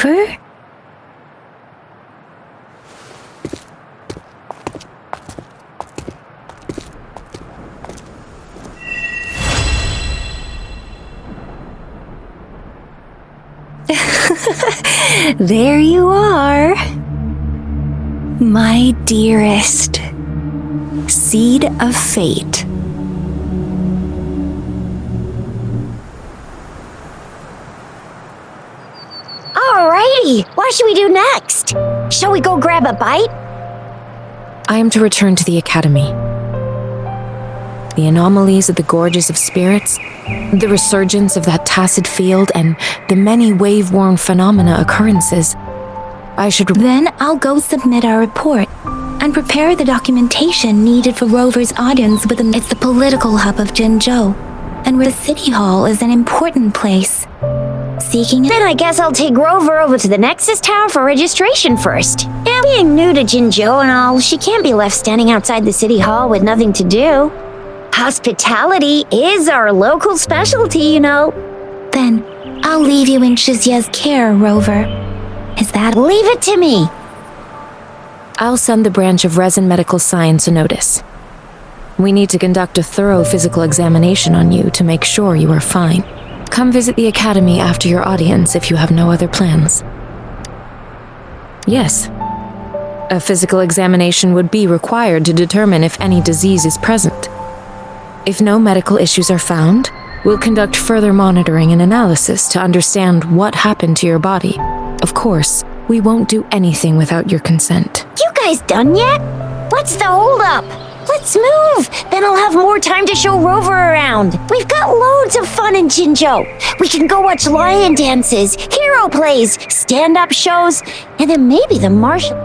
Rover? There you are. My dearest. Seed of fate. Alrighty, what should we do next? Shall we go grab a bite? I am to return to the Academy. The anomalies of the gorges of spirits, the resurgence of that tacit field, and the many wave-worn phenomena occurrences. I should... Then I'll go submit our report and prepare the documentation needed for Rover's audience within it's the political hub of Jinzhou, and where the city hall is an important place. Then I guess I'll take Rover over to the Nexus Tower for registration first. And being new to Jinzhou and all, she can't be left standing outside the city hall with nothing to do. Hospitality is our local specialty, you know. Then I'll leave you in Shizye's care, Rover. Is that... Leave it to me. I'll send the branch of Resin Medical Science a notice. We need to conduct a thorough physical examination on you to make sure you are fine. Come visit the Academy after your audience if you have no other plans. Yes. A physical examination would be required to determine if any disease is present. If no medical issues are found, we'll conduct further monitoring and analysis to understand what happened to your body. Of course, we won't do anything without your consent. You guys done yet? What's the holdup? Let's move! Then I'll have more time to show Rover around. We've got loads of fun in Jinzhou. We can go watch lion dances, hero plays, stand-up shows, and then maybe the martial...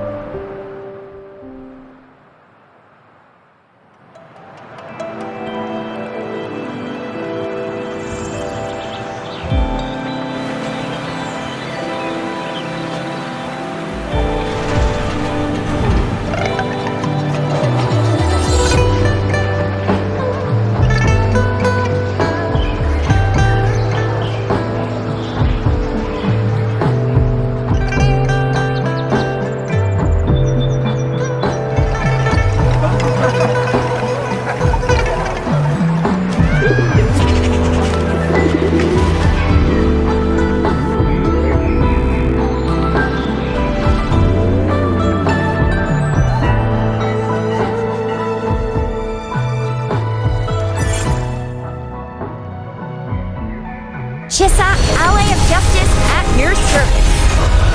Shisa, ally of justice at your service.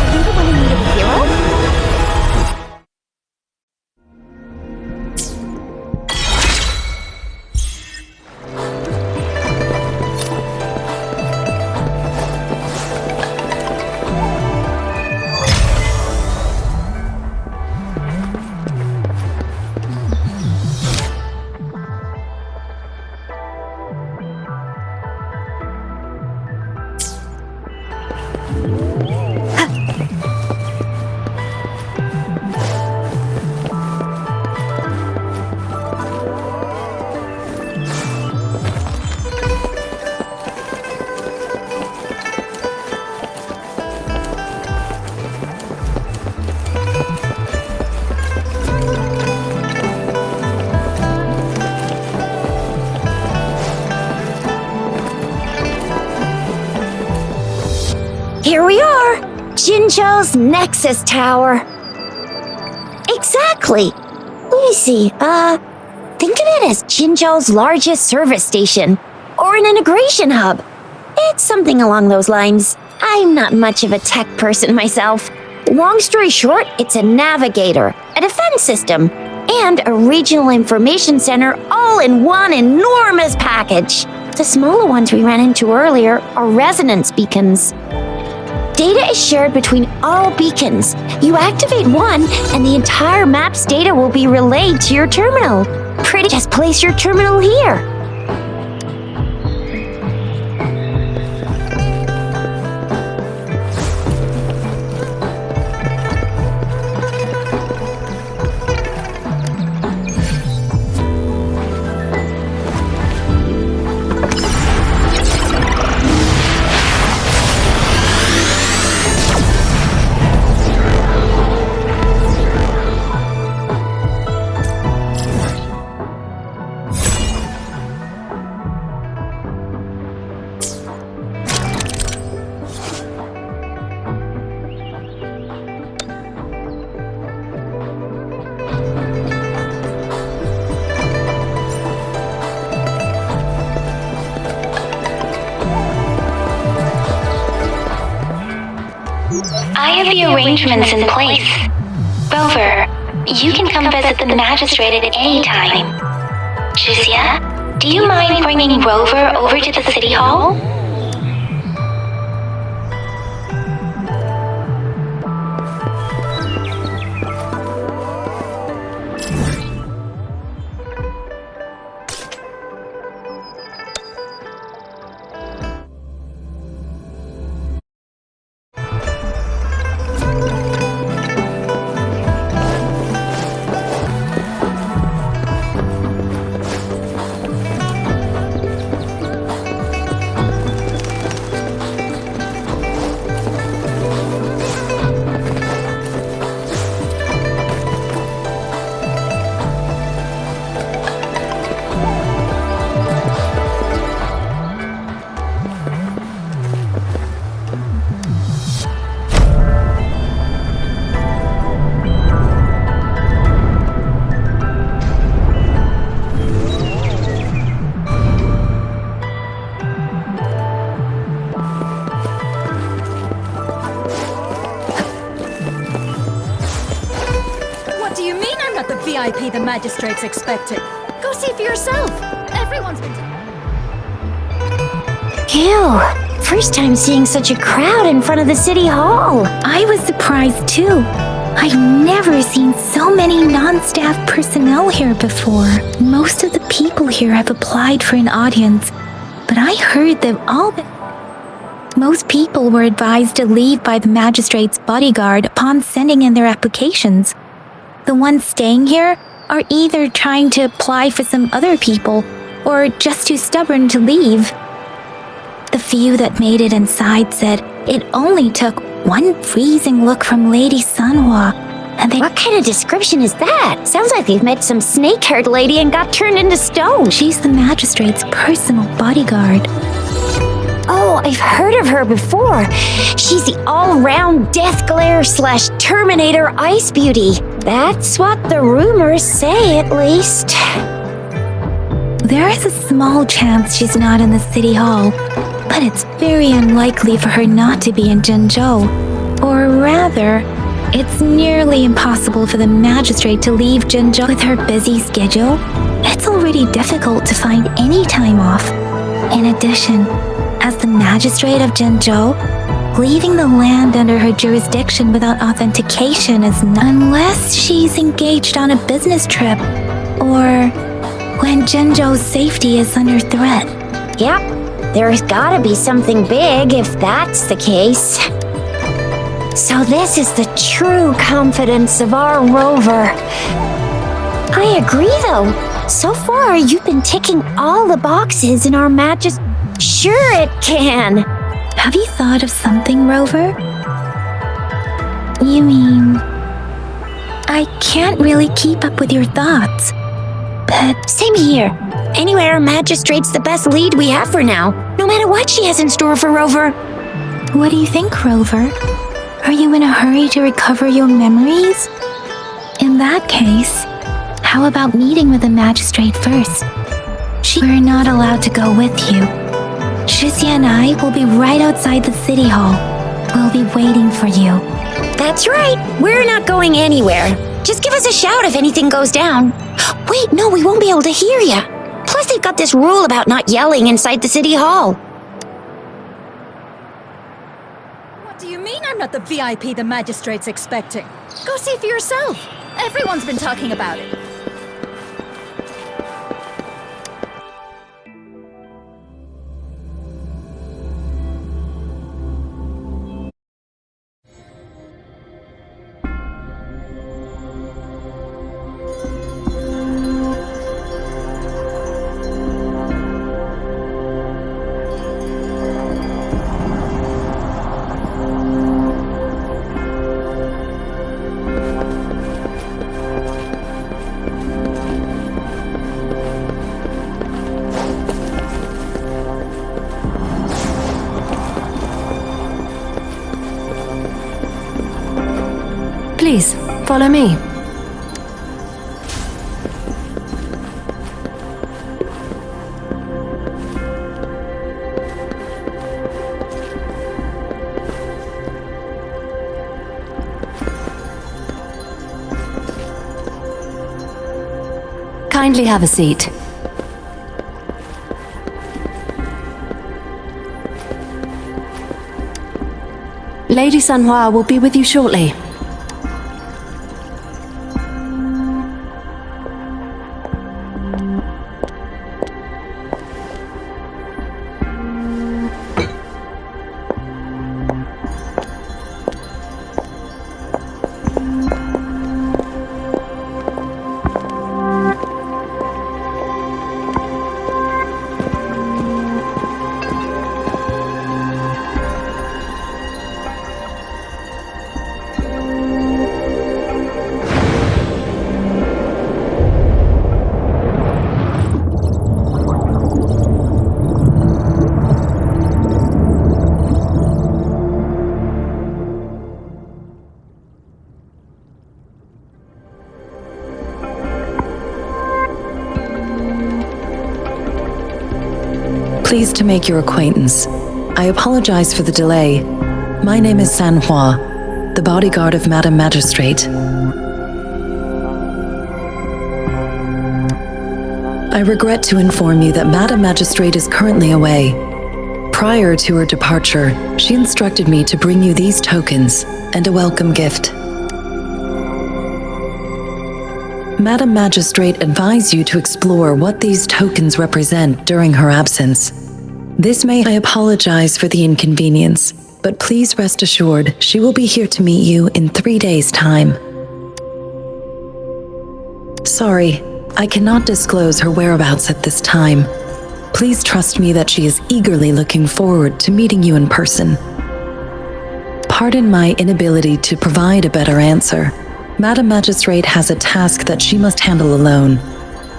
Are you the one in need of a hero? Here we are, Jinzhou's Nexus Tower. Exactly. Let me see, think of it as Jinzhou's largest service station, or an integration hub. It's something along those lines. I'm not much of a tech person myself. Long story short, it's a navigator, a defense system, and a regional information center all in one enormous package. The smaller ones we ran into earlier are resonance beacons. Data is shared between all beacons. You activate one, and the entire map's data will be relayed to your terminal. Just place your terminal here. arrangements in place. Rover, you can come visit the magistrate at any time. Jizya, do you mind bringing Rover over to the city hall? VIP the magistrate's expecting. Go see for yourself. Everyone's been... Ew. First time seeing such a crowd in front of the city hall. I was surprised too. I've never seen so many non-staff personnel here before. Most of the people here have applied for an audience, but I heard that most people were advised to leave by the magistrate's bodyguard upon sending in their applications. The ones staying here are either trying to apply for some other people or just too stubborn to leave. The few that made it inside said it only took one freezing look from Lady Sanhua, and they... What kind of description is that? Sounds like they've met some snake-haired lady and got turned into stone. She's the magistrate's personal bodyguard. Oh, I've heard of her before. She's the all-round Death Glare / Terminator Ice Beauty. That's what the rumors say, at least. There is a small chance she's not in the city hall, but it's very unlikely for her not to be in Jinzhou. Or rather, it's nearly impossible for the magistrate to leave Jinzhou with her busy schedule. It's already difficult to find any time off. In addition, as the magistrate of Jinzhou, leaving the land under her jurisdiction without authentication is not, unless she's engaged on a business trip, or when Jinzhou's safety is under threat. Yep, there's gotta be something big if that's the case. So this is the true confidence of our Rover. I agree though. So far, you've been ticking all the boxes in our Sure it can! Have you thought of something, Rover? You mean... I can't really keep up with your thoughts, but... Same here. Anyway, our magistrate's the best lead we have for now, no matter what she has in store for Rover. What do you think, Rover? Are you in a hurry to recover your memories? In that case, how about meeting with the magistrate first? We're not allowed to go with you. Shizia and I will be right outside the city hall. We'll be waiting for you. That's right. We're not going anywhere. Just give us a shout if anything goes down. Wait, no, we won't be able to hear ya. Plus, they've got this rule about not yelling inside the city hall. What do you mean I'm not the VIP the magistrate's expecting? Go see for yourself. Everyone's been talking about it. Please, follow me. Kindly have a seat. Lady Sanhua will be with you shortly. Pleased to make your acquaintance. I apologize for the delay. My name is Sanhua, the bodyguard of Madam Magistrate. I regret to inform you that Madam Magistrate is currently away. Prior to her departure, she instructed me to bring you these tokens and a welcome gift. Madam Magistrate advised you to explore what these tokens represent during her absence. I apologize for the inconvenience, but please rest assured she will be here to meet you in 3 days' time. Sorry, I cannot disclose her whereabouts at this time. Please trust me that she is eagerly looking forward to meeting you in person. Pardon my inability to provide a better answer. Madam Magistrate has a task that she must handle alone,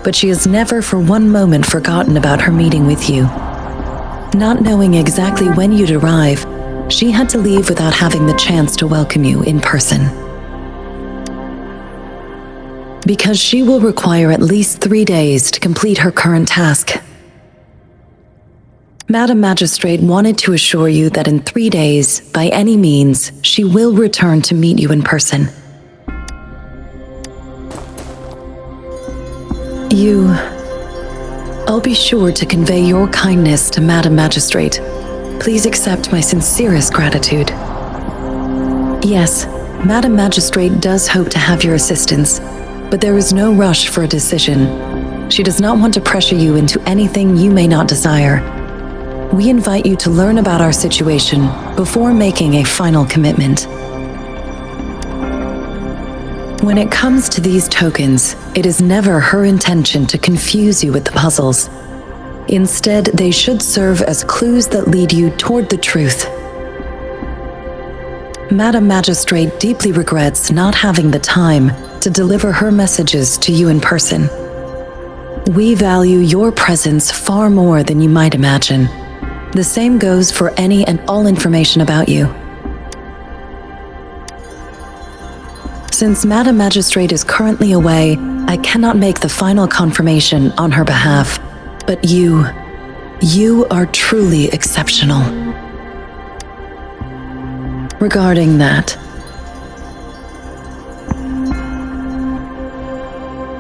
but she has never for one moment forgotten about her meeting with you. Not knowing exactly when you'd arrive, she had to leave without having the chance to welcome you in person. Because she will require at least 3 days to complete her current task. Madam Magistrate wanted to assure you that in 3 days, by any means, she will return to meet you in person. I'll be sure to convey your kindness to Madam Magistrate. Please accept my sincerest gratitude. Yes, Madam Magistrate does hope to have your assistance, but there is no rush for a decision. She does not want to pressure you into anything you may not desire. We invite you to learn about our situation before making a final commitment. When it comes to these tokens, it is never her intention to confuse you with the puzzles. Instead, they should serve as clues that lead you toward the truth. Madam Magistrate deeply regrets not having the time to deliver her messages to you in person. We value your presence far more than you might imagine. The same goes for any and all information about you. Since Madam Magistrate is currently away, I cannot make the final confirmation on her behalf. But you are truly exceptional. Regarding that,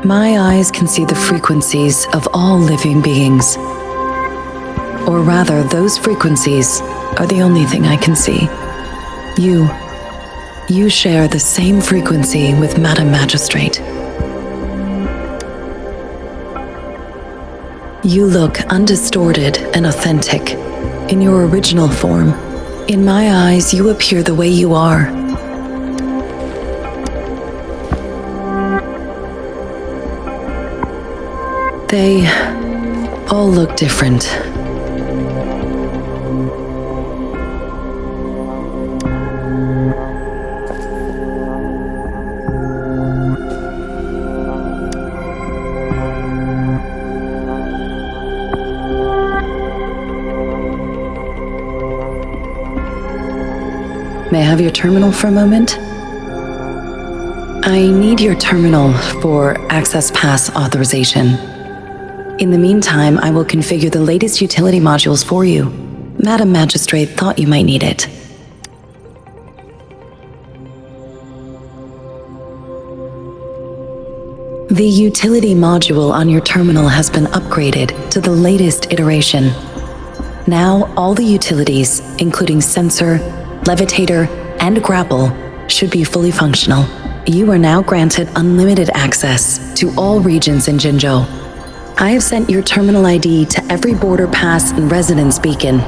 my eyes can see the frequencies of all living beings. Or rather, those frequencies are the only thing I can see. You share the same frequency with Madam Magistrate. You look undistorted and authentic in your original form. In my eyes, you appear the way you are. They all look different. May I have your terminal for a moment? I need your terminal for access pass authorization. In the meantime, I will configure the latest utility modules for you. Madam Magistrate thought you might need it. The utility module on your terminal has been upgraded to the latest iteration. Now, all the utilities, including sensor, levitator, and grapple, should be fully functional. You are now granted unlimited access to all regions in Jinzhou. I have sent your terminal ID to every border pass and residence beacon.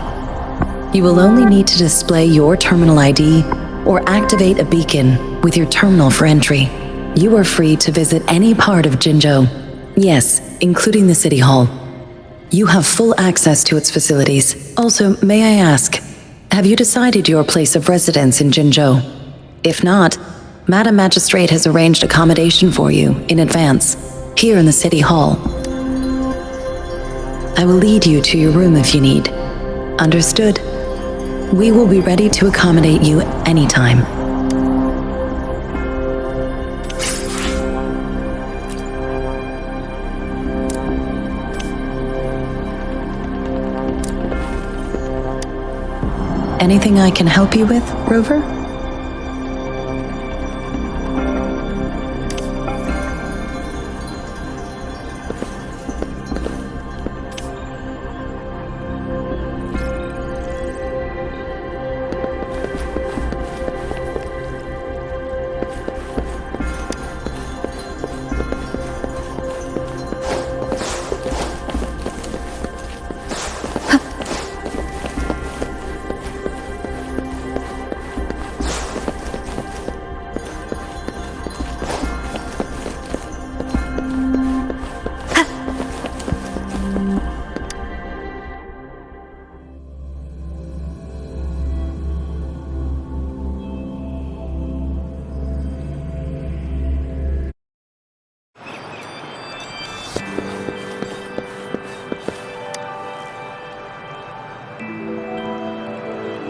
You will only need to display your terminal ID or activate a beacon with your terminal for entry. You are free to visit any part of Jinzhou. Yes, including the City Hall. You have full access to its facilities. Also, may I ask, have you decided your place of residence in Jinzhou? If not, Madam Magistrate has arranged accommodation for you in advance, here in the City Hall. I will lead you to your room if you need. Understood? We will be ready to accommodate you anytime. Anything I can help you with, Rover?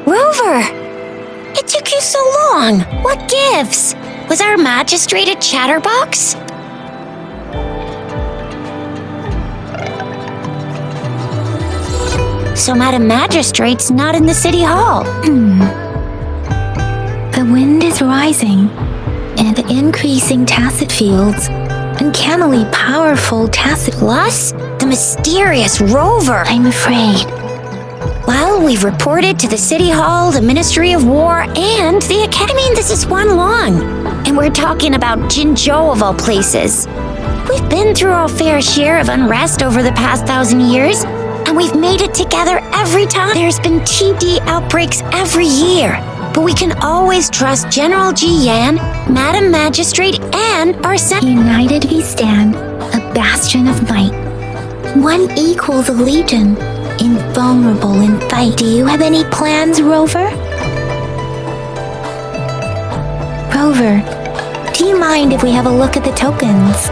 Rover! It took you so long! What gives? Was our magistrate a chatterbox? So Madam Magistrate's not in the City Hall. The wind is rising, and increasing tacit fields, uncannily powerful tacit. Plus, the mysterious Rover. I'm afraid. Well, we've reported to the City Hall, the Ministry of War, and the Academy. I mean, this is one long. And we're talking about Jinzhou of all places. We've been through our fair share of unrest over the past 1,000 years, and we've made it together every time. There's been TD outbreaks every year, but we can always trust General Ji Yan, Madam Magistrate, and our United we stand, a bastion of might. One equals a legion, invulnerable in fight. Do you have any plans, Rover? Rover, do you mind if we have a look at the tokens?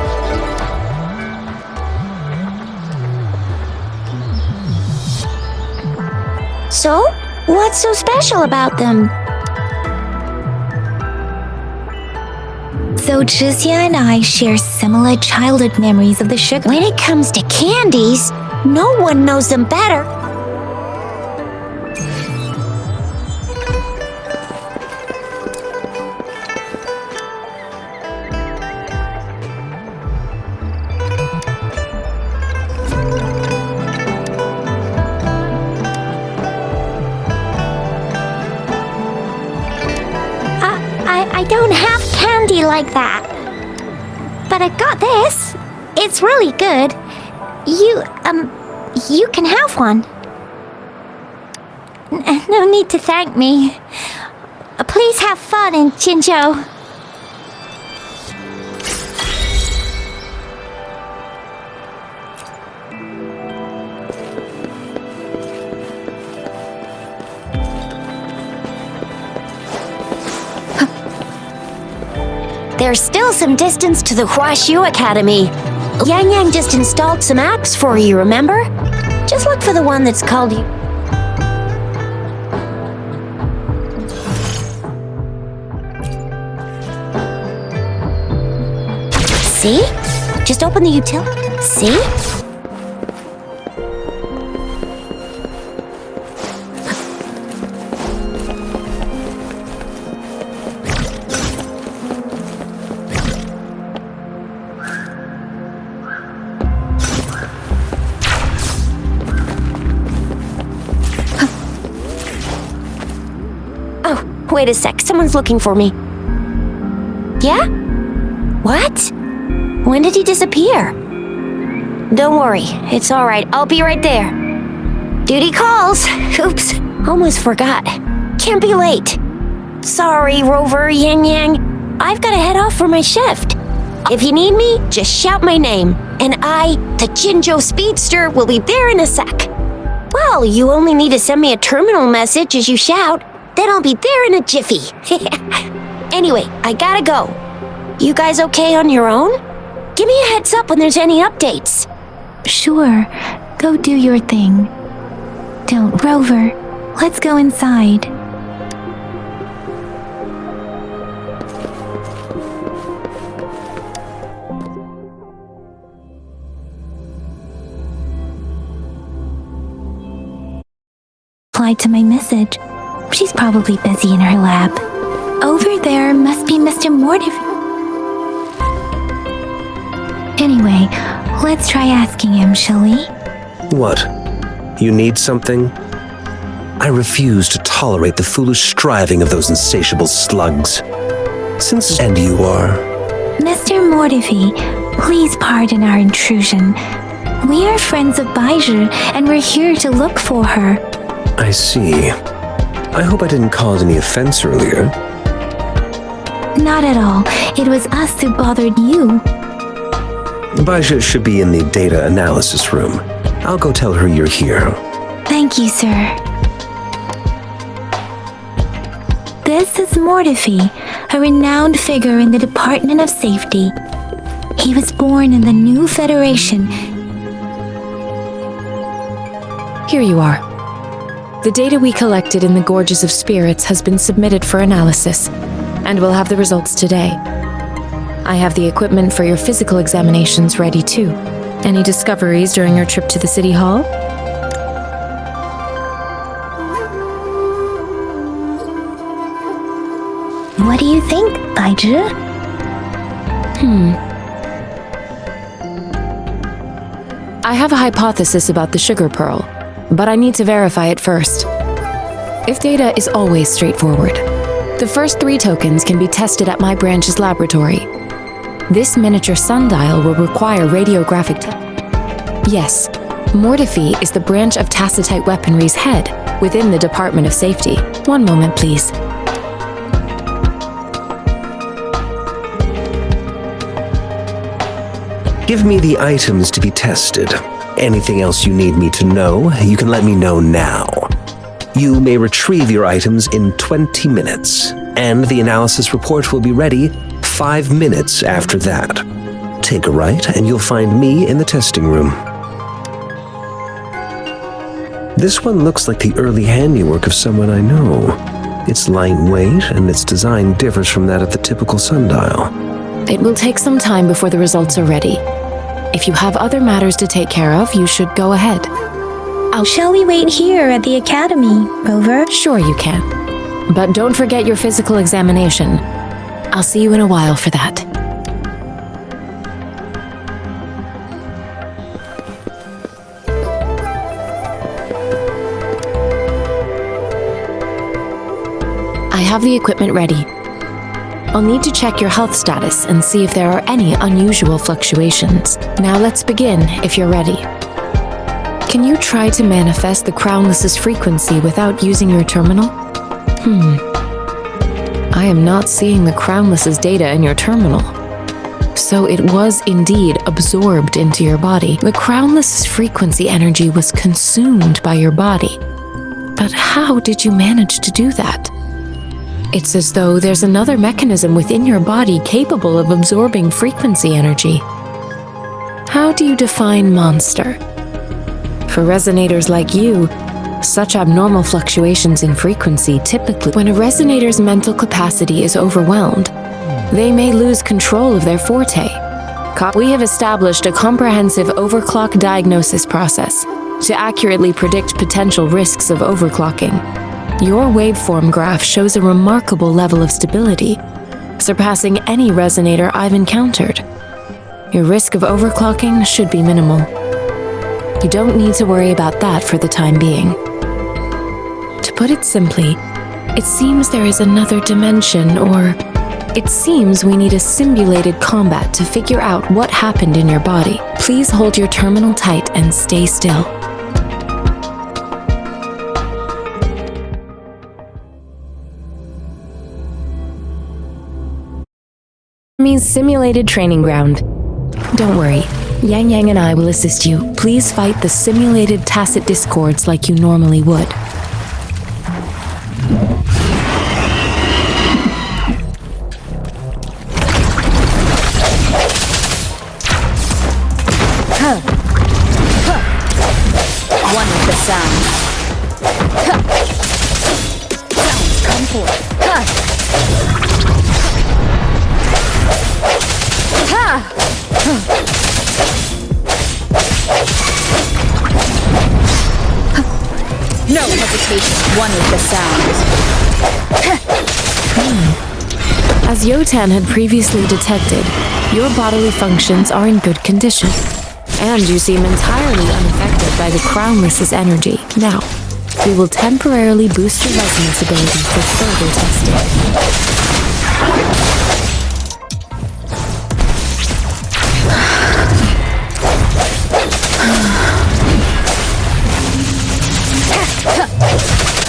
So, what's so special about them? So Zhixia and I share similar childhood memories of the sugar. When it comes to candies, no one knows them better. I don't have candy like that. But I got this. It's really good. You can have one. No need to thank me. Please have fun in Jinzhou. There's still some distance to the Huaxiu Academy. Yang Yang just installed some apps for you, remember? Just look for the one that's called you. See? Just open the utility. See? Wait a sec, someone's looking for me. Yeah? What? When did he disappear? Don't worry, it's alright, I'll be right there. Duty calls. Oops, almost forgot. Can't be late. Sorry, Rover, Yang Yang. I've gotta head off for my shift. If you need me, just shout my name, and I, the Jinzhou Speedster, will be there in a sec. Well, you only need to send me a terminal message as you shout, then I'll be there in a jiffy. Anyway, I gotta go. You guys okay on your own? Give me a heads up when there's any updates. Sure, go do your thing. Don't, Rover. Let's go inside. Replied to my message. She's probably busy in her lab. Over there must be Mr. Mortif. Anyway, let's try asking him, shall we? What? You need something? I refuse to tolerate the foolish striving of those insatiable slugs. And you are? Mr. Mortifi, please pardon our intrusion. We are friends of Voyager, and we're here to look for her. I see. I hope I didn't cause any offense earlier. Not at all. It was us who bothered you. Baja should be in the data analysis room. I'll go tell her you're here. Thank you, sir. This is Mortifi, a renowned figure in the Department of Safety. He was born in the new Federation. Here you are. The data we collected in the Gorges of Spirits has been submitted for analysis, and we'll have the results today. I have the equipment for your physical examinations ready too. Any discoveries during your trip to the City Hall? What do you think, Baiju? I have a hypothesis about the sugar pearl, but I need to verify it first. If data is always straightforward, the first 3 tokens can be tested at my branch's laboratory. This miniature sundial will require radiographic Yes, Mortifi is the branch of Tacitite Weaponry's head within the Department of Safety. One moment, please. Give me the items to be tested. Anything else you need me to know, you can let me know now. You may retrieve your items in 20 minutes, and the analysis report will be ready 5 minutes after that. Take a right, and you'll find me in the testing room. This one looks like the early handiwork of someone I know. It's lightweight, and its design differs from that of the typical sundial. It will take some time before the results are ready. If you have other matters to take care of, you should go ahead. Shall we wait here at the Academy, Rover? Sure you can. But don't forget your physical examination. I'll see you in a while for that. I have the equipment ready. I'll need to check your health status and see if there are any unusual fluctuations. Now let's begin, if you're ready. Can you try to manifest the Crownless's frequency without using your terminal? I am not seeing the Crownless's data in your terminal. So it was indeed absorbed into your body. The Crownless's frequency energy was consumed by your body. But how did you manage to do that? It's as though there's another mechanism within your body capable of absorbing frequency energy. How do you define monster? For resonators like you, such abnormal fluctuations in frequency typically, when a resonator's mental capacity is overwhelmed, they may lose control of their forte. We have established a comprehensive overclock diagnosis process to accurately predict potential risks of overclocking. Your waveform graph shows a remarkable level of stability, surpassing any resonator I've encountered. Your risk of overclocking should be minimal. You don't need to worry about that for the time being. To put it simply, It seems there is another dimension, or it seems we need a simulated combat to figure out what happened in your body. Please hold your terminal tight and stay still. Means simulated training ground. Don't worry, Yang Yang and I will assist you. Please fight the simulated tacit discords like you normally would. One with the sound. Sounds come forth. No hesitation. One with the sound. As Yotan had previously detected, your bodily functions are in good condition, and you seem entirely unaffected by the Crownless's energy. Now, we will temporarily boost your resonance ability for further testing.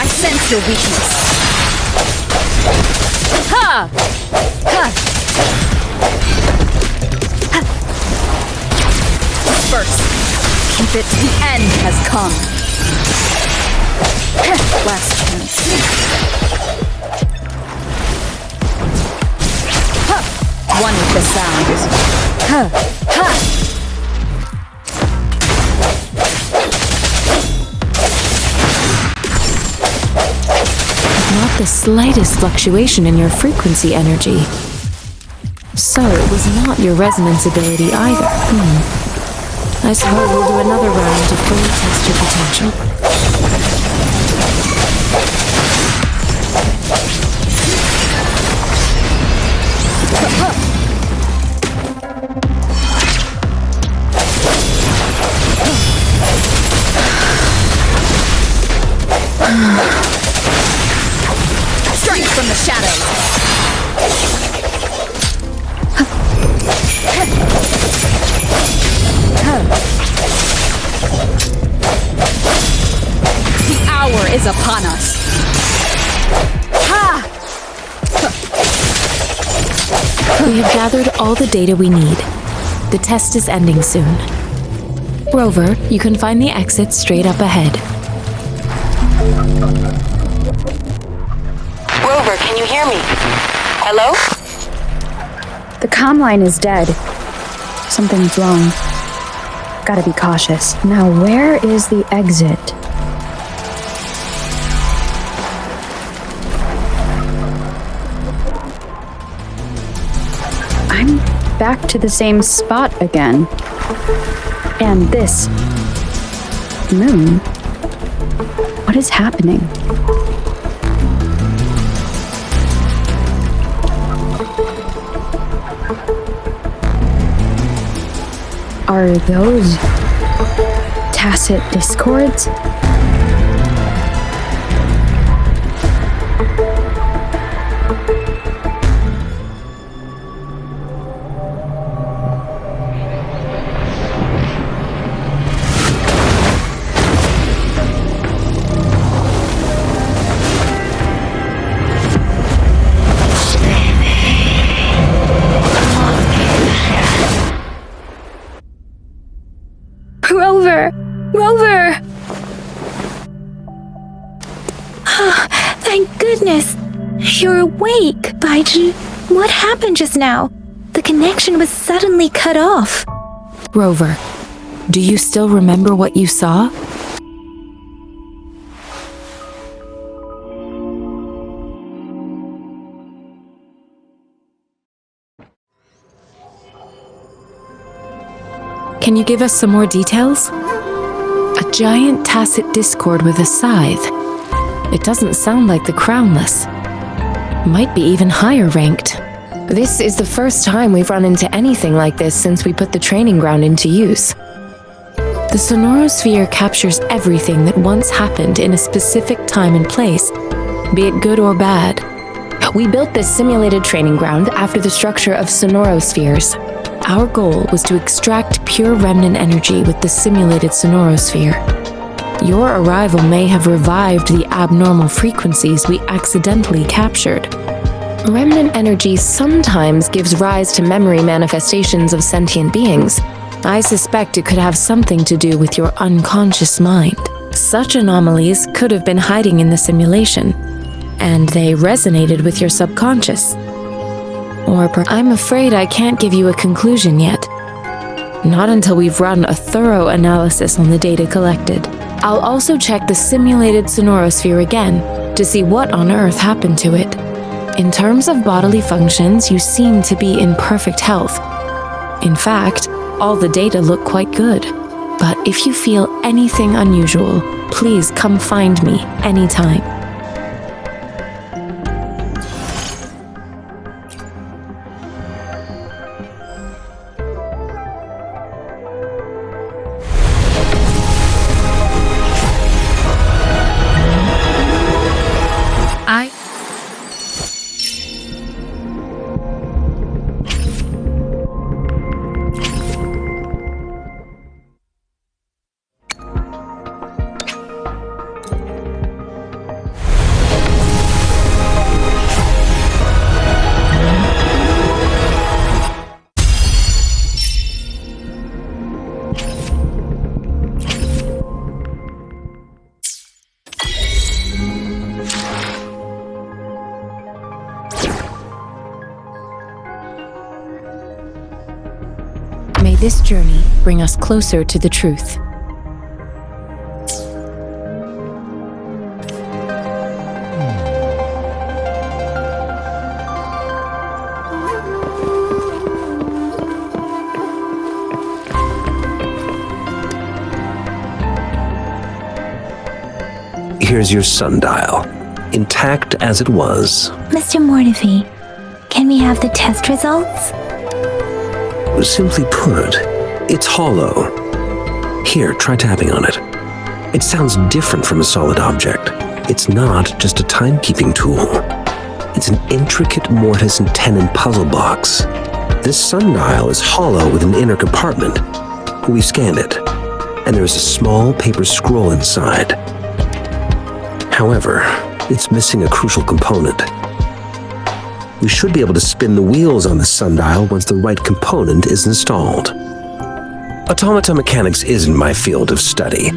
I sense your weakness. Ha! Ha! First, keep it. The end has come. Last chance. One with the sound. Not the slightest fluctuation in your frequency energy. So it was not your resonance ability either. I suppose we'll do another round to fully test your potential. Strength from the shadows. The hour is upon us. Ha! We have gathered all the data we need. The test is ending soon. Rover, you can find the exit straight up ahead. Rover, can you hear me? Hello? The comm line is dead. Something's wrong. Gotta be cautious. Now, where is the exit? I'm back to the same spot again. And this moon. What is happening? Are those tacit discords? Rover! Thank goodness! You're awake, Baiji. What happened just now? The connection was suddenly cut off. Rover, do you still remember what you saw? Can you give us some more details? A giant tacit discord with a scythe. It doesn't sound like the Crownless. Might be even higher ranked. This is the first time we've run into anything like this since we put the training ground into use. The Sonorosphere captures everything that once happened in a specific time and place, be it good or bad. We built this simulated training ground after the structure of sonorospheres. Our goal was to extract pure remnant energy with the simulated sonorosphere. Your arrival may have revived the abnormal frequencies we accidentally captured. Remnant energy sometimes gives rise to memory manifestations of sentient beings. I suspect it could have something to do with your unconscious mind. Such anomalies could have been hiding in the simulation, and they resonated with your subconscious. I'm afraid I can't give you a conclusion yet. Not until we've run a thorough analysis on the data collected. I'll also check the simulated sonorosphere again to see what on earth happened to it. In terms of bodily functions, you seem to be in perfect health. In fact, all the data look quite good. But if you feel anything unusual, please come find me anytime. May this journey bring us closer to the truth. Here's your sundial, intact as it was. Mr. Mortefi, can we have the test results? Simply put, it's hollow. Here, try tapping on it. It sounds different from a solid object. It's not just a timekeeping tool. It's an intricate mortise and tenon puzzle box. This sundial is hollow with an inner compartment. We scanned it, and there is a small paper scroll inside. However, it's missing a crucial component. We should be able to spin the wheels on the sundial once the right component is installed. Automata mechanics isn't my field of study.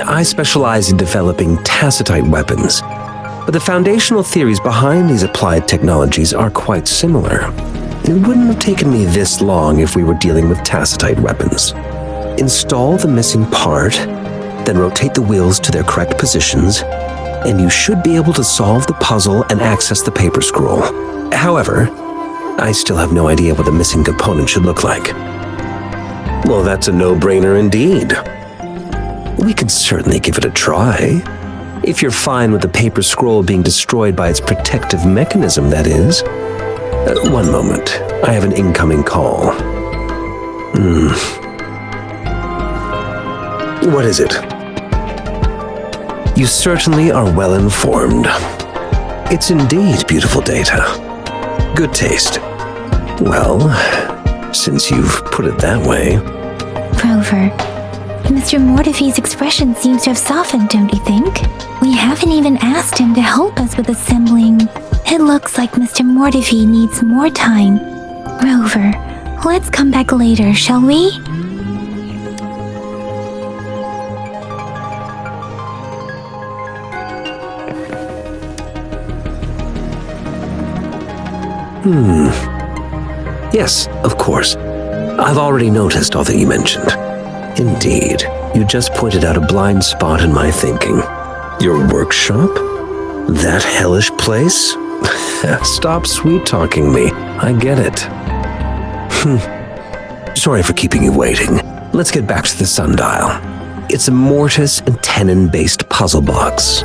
I specialize in developing tacitite weapons, but the foundational theories behind these applied technologies are quite similar. It wouldn't have taken me this long if we were dealing with tacitite weapons. Install the missing part, then rotate the wheels to their correct positions, and you should be able to solve the puzzle and access the paper scroll. However, I still have no idea what the missing component should look like. Well, that's a no-brainer indeed. We can certainly give it a try. If you're fine with the paper scroll being destroyed by its protective mechanism, that is. One moment. I have an incoming call. What is it? You certainly are well informed. It's indeed beautiful data. Good taste. Well, since you've put it that way. Rover, Mr. Mortefi's expression seems to have softened, don't you think? We haven't even asked him to help us with assembling. It looks like Mr. Mortefi needs more time. Rover, let's come back later, shall we? Yes, of course. I've already noticed all that you mentioned. Indeed, you just pointed out a blind spot in my thinking. Your workshop? That hellish place? Stop sweet-talking me. I get it. Sorry for keeping you waiting. Let's get back to the sundial. It's a mortise and tenon-based puzzle box.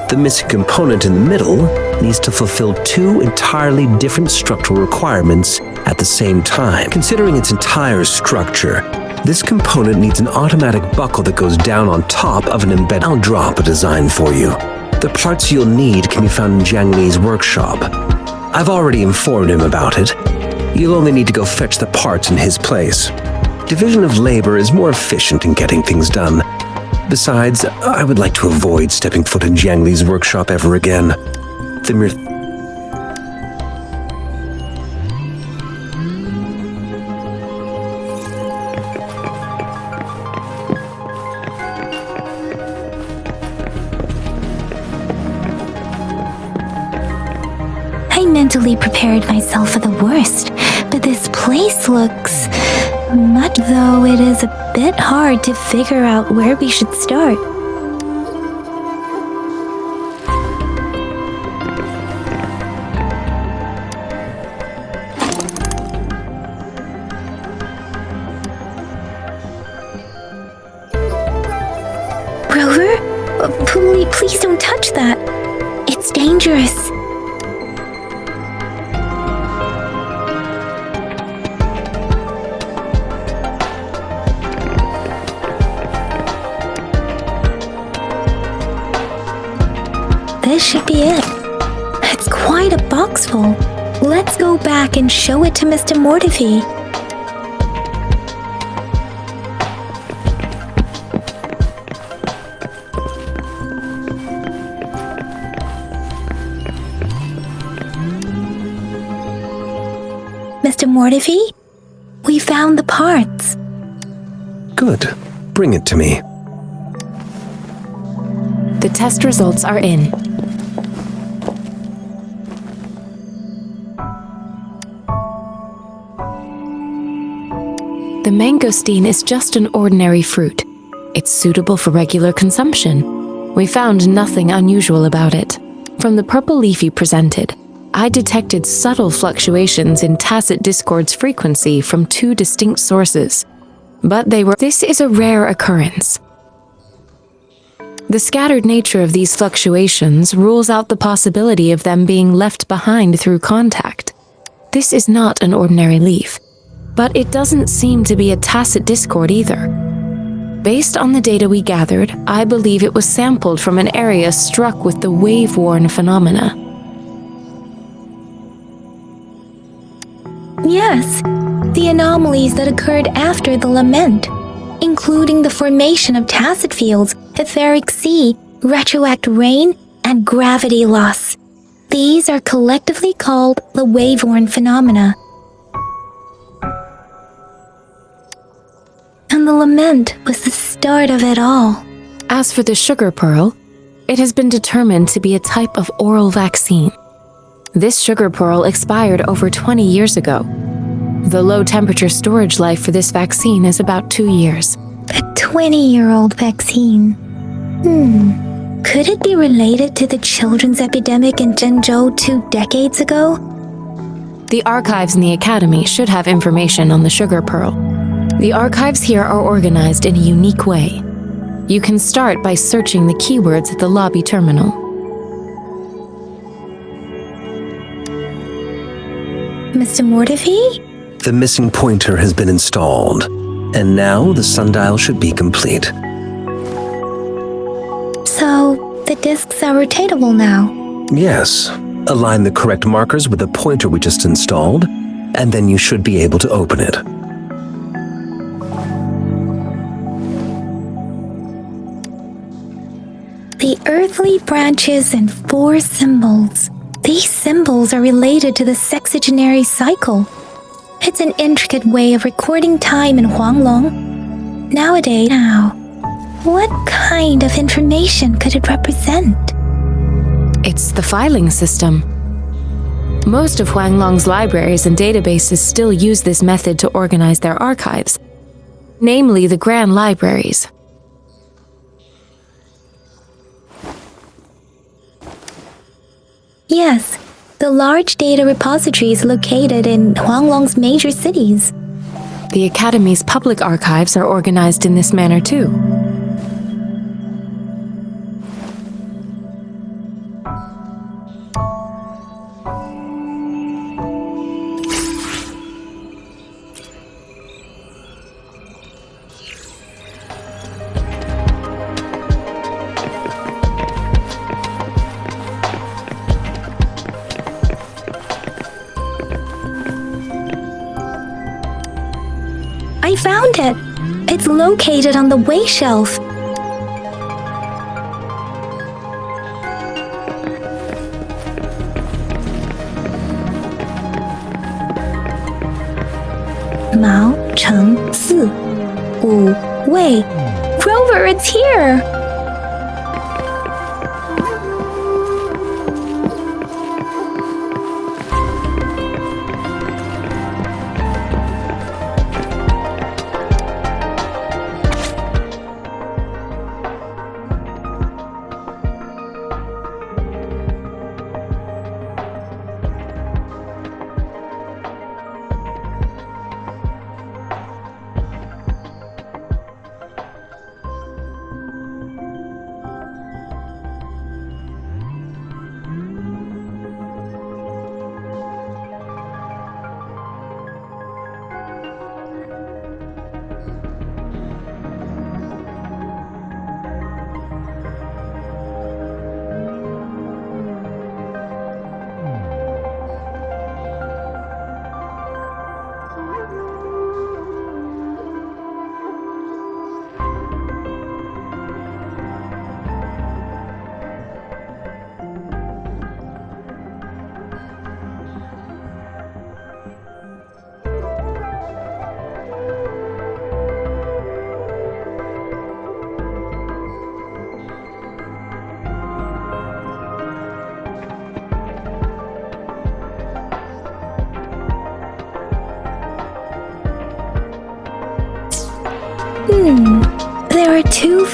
The missing component in the middle needs to fulfill two entirely different structural requirements at the same time. Considering its entire structure, this component needs an automatic buckle that goes down on top of an embed. I'll drop a design for you. The parts you'll need can be found in Jiang Li's workshop. I've already informed him about it. You'll only need to go fetch the parts in his place. Division of labor is more efficient in getting things done. Besides, I would like to avoid stepping foot in Jiang Li's workshop ever again. The mere I mentally prepared myself for the worst, but this place looks... much though it is a bit hard to figure out where we should start. Rover? Please don't touch that. It's dangerous. This should be it. It's quite a box full. Let's go back and show it to Mr. Mortifi. Mr. Mortifi, we found the parts. Good. Bring it to me. The test results are in. The mangosteen is just an ordinary fruit. It's suitable for regular consumption. We found nothing unusual about it. From the purple leaf you presented, I detected subtle fluctuations in tacit discord's frequency from two distinct sources. But this is a rare occurrence. The scattered nature of these fluctuations rules out the possibility of them being left behind through contact. This is not an ordinary leaf. But it doesn't seem to be a tacit discord either. Based on the data we gathered, I believe it was sampled from an area struck with the wave-worn phenomena. Yes, the anomalies that occurred after the Lament, including the formation of tacit fields, etheric sea, retroact rain, and gravity loss. These are collectively called the wave-worn phenomena. And the Lament was the start of it all. As for the sugar pearl, it has been determined to be a type of oral vaccine. This sugar pearl expired over 20 years ago. The low-temperature storage life for this vaccine is about 2 years. A 20-year-old vaccine. Could it be related to the children's epidemic in Jinzhou 2 decades ago? The archives in the Academy should have information on the sugar pearl. The archives here are organized in a unique way. You can start by searching the keywords at the lobby terminal. Mr. Mortifi? The missing pointer has been installed, and now the sundial should be complete. So, the discs are rotatable now? Yes. Align the correct markers with the pointer we just installed, and then you should be able to open it. The earthly branches and 4 symbols. These symbols are related to the sexagenary cycle. It's an intricate way of recording time in Huanglong. Nowadays, what kind of information could it represent? It's the filing system. Most of Huanglong's libraries and databases still use this method to organize their archives, namely the Grand Libraries. Yes, the large data repositories located in Huanglong's major cities. The Academy's public archives are organized in this manner too. it. It's located on the way shelf. Mao Cheng Si, Wu Wei. Rover, it's here! There are two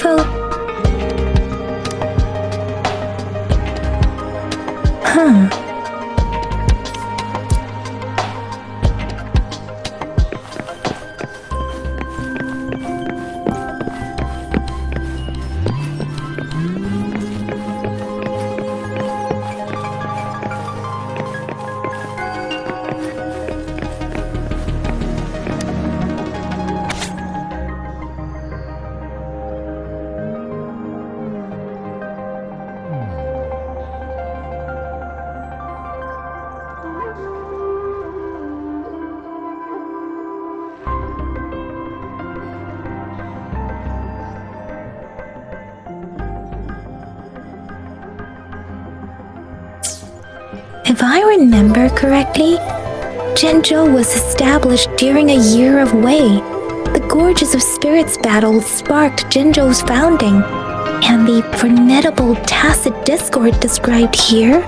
If I remember correctly, Jinzhou was established during a year of Wei. The Gorges of Spirits battle sparked Jinzhou's founding, and the formidable tacit discord described here?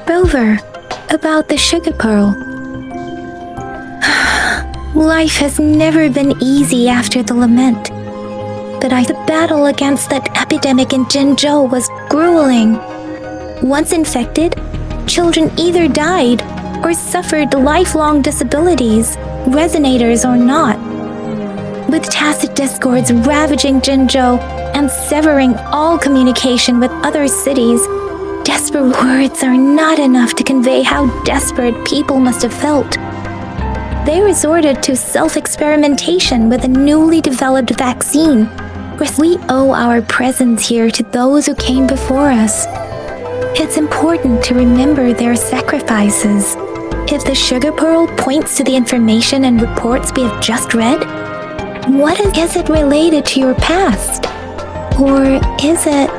Rover, about the sugar pearl. Life has never been easy after the Lament, but the battle against that epidemic in Jinzhou was grueling. Once infected, children either died or suffered lifelong disabilities, Resonators or not. With tacit discords ravaging Jinzhou and severing all communication with other cities, desperate words are not enough to convey how desperate people must have felt. They resorted to self-experimentation with a newly developed vaccine. We owe our presence here to those who came before us. It's important to remember their sacrifices. If the sugar pearl points to the information and reports we have just read, what is it related to your past? Or is it...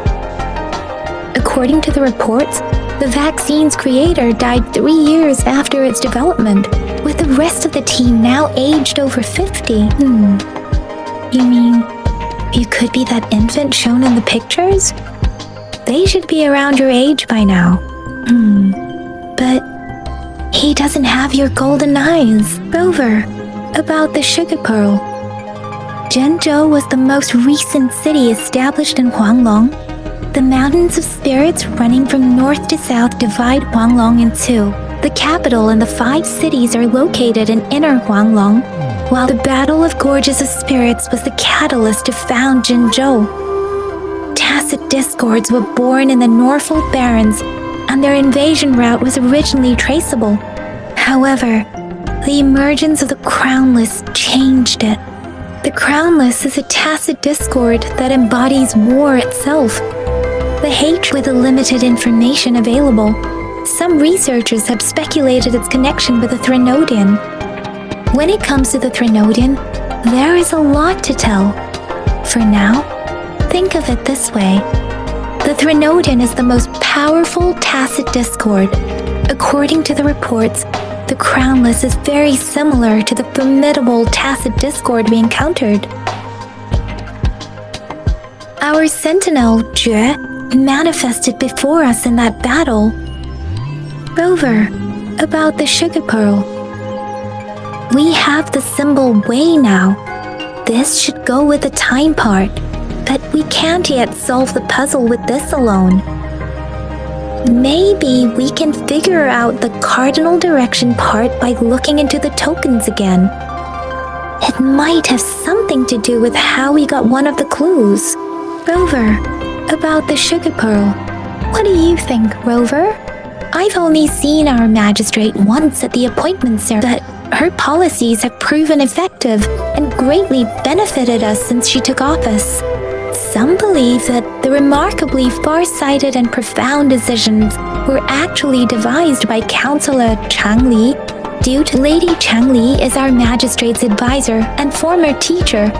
According to the reports, the vaccine's creator died 3 years after its development, with the rest of the team now aged over 50. You mean, you could be that infant shown in the pictures? They should be around your age by now. But he doesn't have your golden eyes. Rover, about the sugar pearl. Jinzhou was the most recent city established in Huanglong. The mountains of spirits running from north to south divide Huanglong in two. The capital and the 5 cities are located in inner Huanglong, while the Battle of Gorges of Spirits was the catalyst to found Jinzhou. Tacit discords were born in the Norfolk Barrens, and their invasion route was originally traceable. However, the The emergence of the Crownless changed it. The Crownless is a tacit discord that embodies war itself. The hatred with the limited information available. Some researchers have speculated its connection with the Threnodian. When it comes to the Threnodian, there is a lot to tell. For now, think of it this way. The Threnodian is the most powerful tacit discord. According to the reports, the Crownless is very similar to the formidable tacit discord we encountered. Our sentinel, Jue, manifested before us in that battle. Rover, about the sugar pearl. We have the symbol way now. This should go with the time part, but we can't yet solve the puzzle with this alone. Maybe we can figure out the cardinal direction part by looking into the tokens again. It might have something to do with how we got one of the clues. Rover, about the sugar pearl. What do you think, Rover? I've only seen our magistrate once at the appointment ceremony, but her policies have proven effective and greatly benefited us since she took office. Some believe that the remarkably far-sighted and profound decisions were actually devised by Councillor Changli. Due to Lady Changli is our magistrate's advisor and former teacher.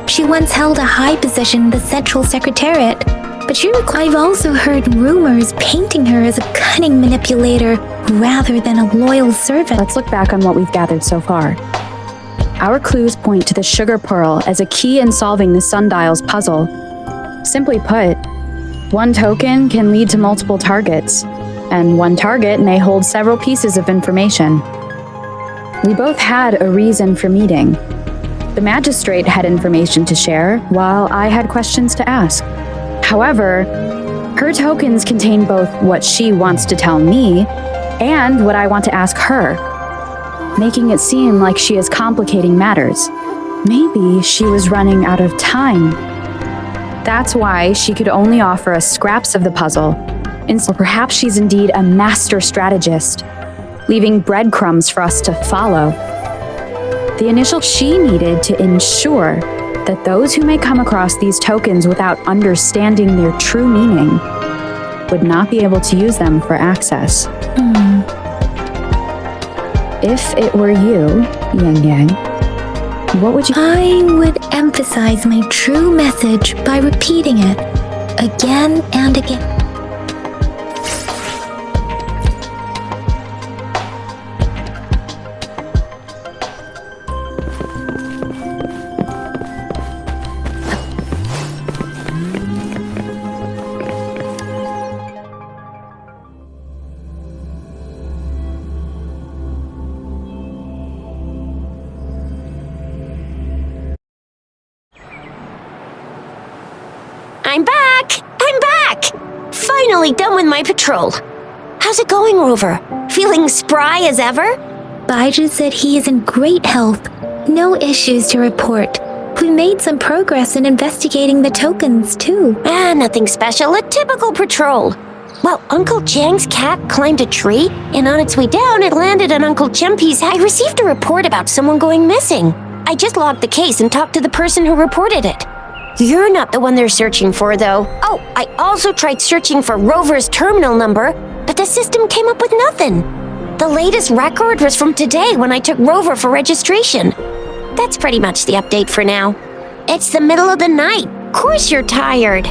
She once held a high position in the Central Secretariat, but I've also heard rumors painting her as a cunning manipulator rather than a loyal servant. Let's look back on what we've gathered so far. Our clues point to the sugar pearl as a key in solving the sundial's puzzle. Simply put, one token can lead to multiple targets, and one target may hold several pieces of information. We both had a reason for meeting. The magistrate had information to share, while I had questions to ask. However, her tokens contain both what she wants to tell me and what I want to ask her, making it seem like she is complicating matters. Maybe she was running out of time. That's why she could only offer us scraps of the puzzle. Or perhaps she's indeed a master strategist, leaving breadcrumbs for us to follow. The initial she needed to ensure that those who may come across these tokens without understanding their true meaning would not be able to use them for access. If it were you, Yang Yang, what would you... I would emphasize my true message by repeating it again and again. I'm back! Finally done with my patrol. How's it going, Rover? Feeling spry as ever? Baiju said he is in great health. No issues to report. We made some progress in investigating the tokens, too. Nothing special. A typical patrol. Well, Uncle Jiang's cat climbed a tree, and on its way down, it landed on Uncle Chempi's house. I received a report about someone going missing. I just logged the case and talked to the person who reported it. You're not the one they're searching for, though. Oh, I also tried searching for Rover's terminal number, but the system came up with nothing. The latest record was from today when I took Rover for registration. That's pretty much the update for now. It's the middle of the night. Of course you're tired.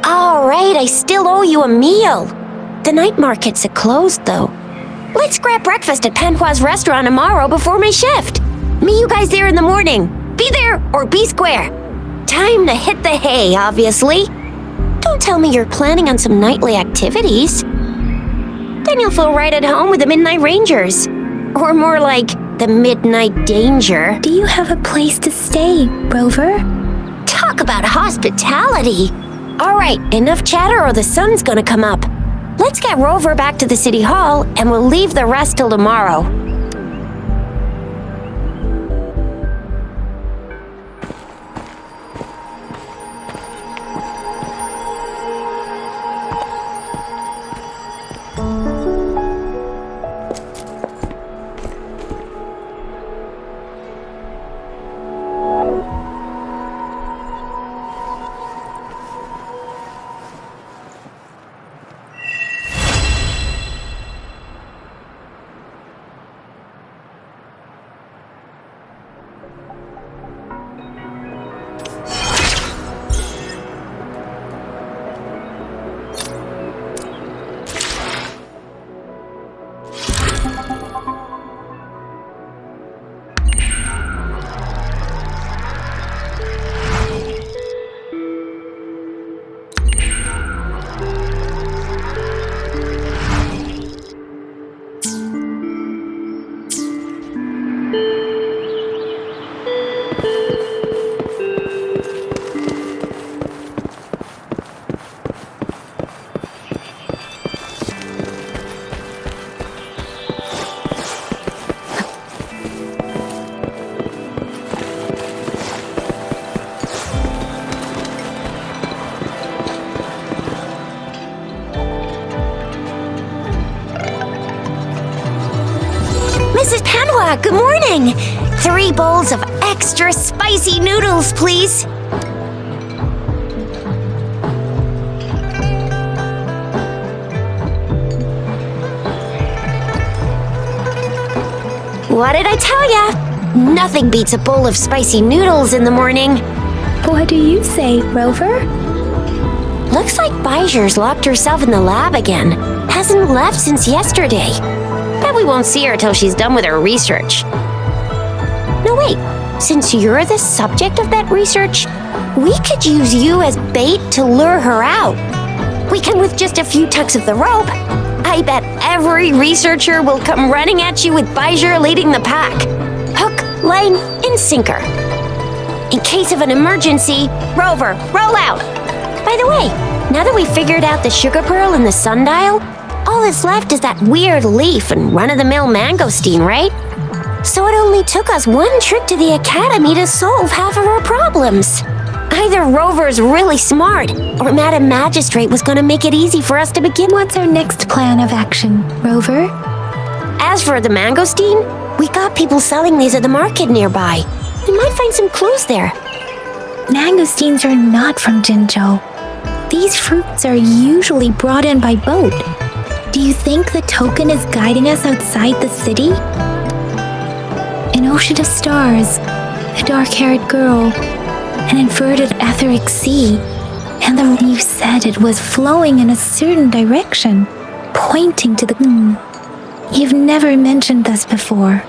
All right, I still owe you a meal. The night markets are closed, though. Let's grab breakfast at Panhua's restaurant tomorrow before my shift. Meet you guys there in the morning. Be there or be square. Time to hit the hay, obviously. Don't tell me you're planning on some nightly activities. Then you'll feel right at home with the Midnight Rangers. Or more like the Midnight Danger. Do you have a place to stay, Rover? Talk about hospitality. All right, enough chatter or the sun's gonna come up. Let's get Rover back to the city hall and we'll leave the rest till tomorrow. thing. 3 bowls of extra spicy noodles, please. What did I tell ya? Nothing beats a bowl of spicy noodles in the morning. What do you say, Rover? Looks like Voyager's locked herself in the lab again. Hasn't left since yesterday. Bet we won't see her till she's done with her research. No, wait. Since you're the subject of that research, we could use you as bait to lure her out. We can with just a few tugs of the rope. I bet every researcher will come running at you with Voyager leading the pack. Hook, line, and sinker. In case of an emergency, Rover, roll out! By the way, now that we figured out the sugar pearl and the sundial, all that's left is that weird leaf and run-of-the-mill mangosteen, right? So it only took us 1 trip to the academy to solve half of our problems. Either Rover's really smart, or Madam Magistrate was gonna make it easy for us to begin. What's our next plan of action, Rover? As for the mangosteen, we got people selling these at the market nearby. We might find some clues there. Mangosteens are not from Jinzhou. These fruits are usually brought in by boat. Do you think the token is guiding us outside the city? An ocean of stars, a dark-haired girl, an inverted etheric sea, and you said it was flowing in a certain direction, pointing to the You've never mentioned this before.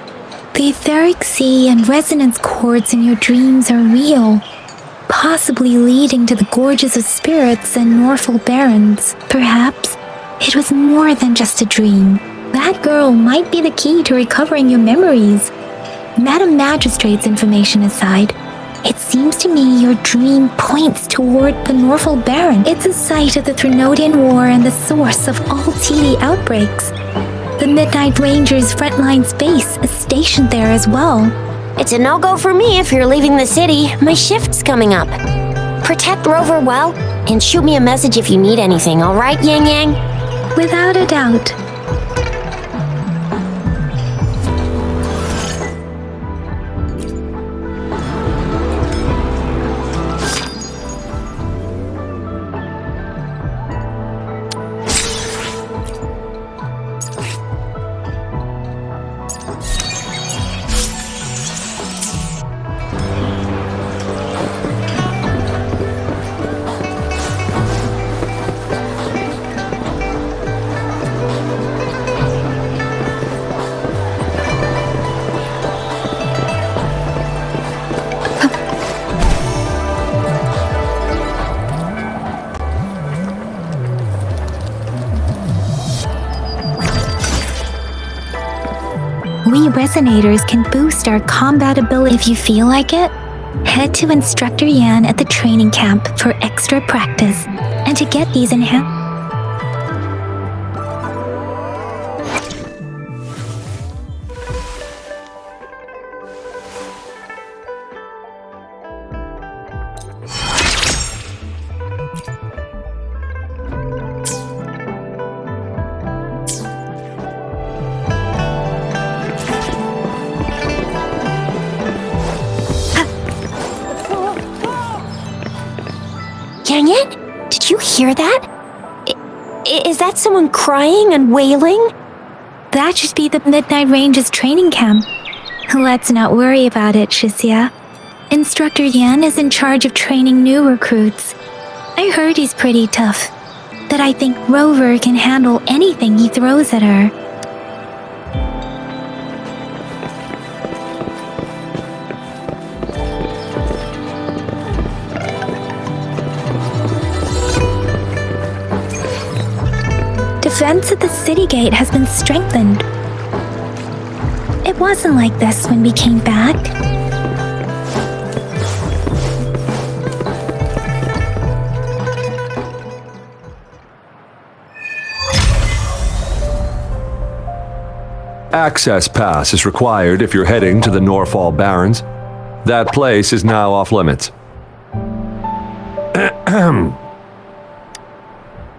The etheric sea and resonance chords in your dreams are real, possibly leading to the gorges of spirits and Northful Barrens. Perhaps it was more than just a dream. That girl might be the key to recovering your memories. Madam Magistrate's information aside, it seems to me your dream points toward the Northful Barren. It's a site of the Trinodian War and the source of all TD outbreaks. The Midnight Ranger's frontline base is stationed there as well. It's a no-go for me if you're leaving the city. My shift's coming up. Protect Rover well, and shoot me a message if you need anything, all right, Yang Yang? Without a doubt. We Resonators can boost our combat ability if you feel like it. Head to Instructor Yan at the training camp for extra practice and to get these enhanced. Yang Yang, did you hear that? Is that someone crying and wailing? That should be the Midnight Range's training camp. Let's not worry about it, Shixia. Instructor Yan is in charge of training new recruits. I heard he's pretty tough, but I think Rover can handle anything he throws at her. Defense at the city gate has been strengthened. It wasn't like this when we came back. Access pass is required if you're heading to the Northfall Barrens. That place is now off limits.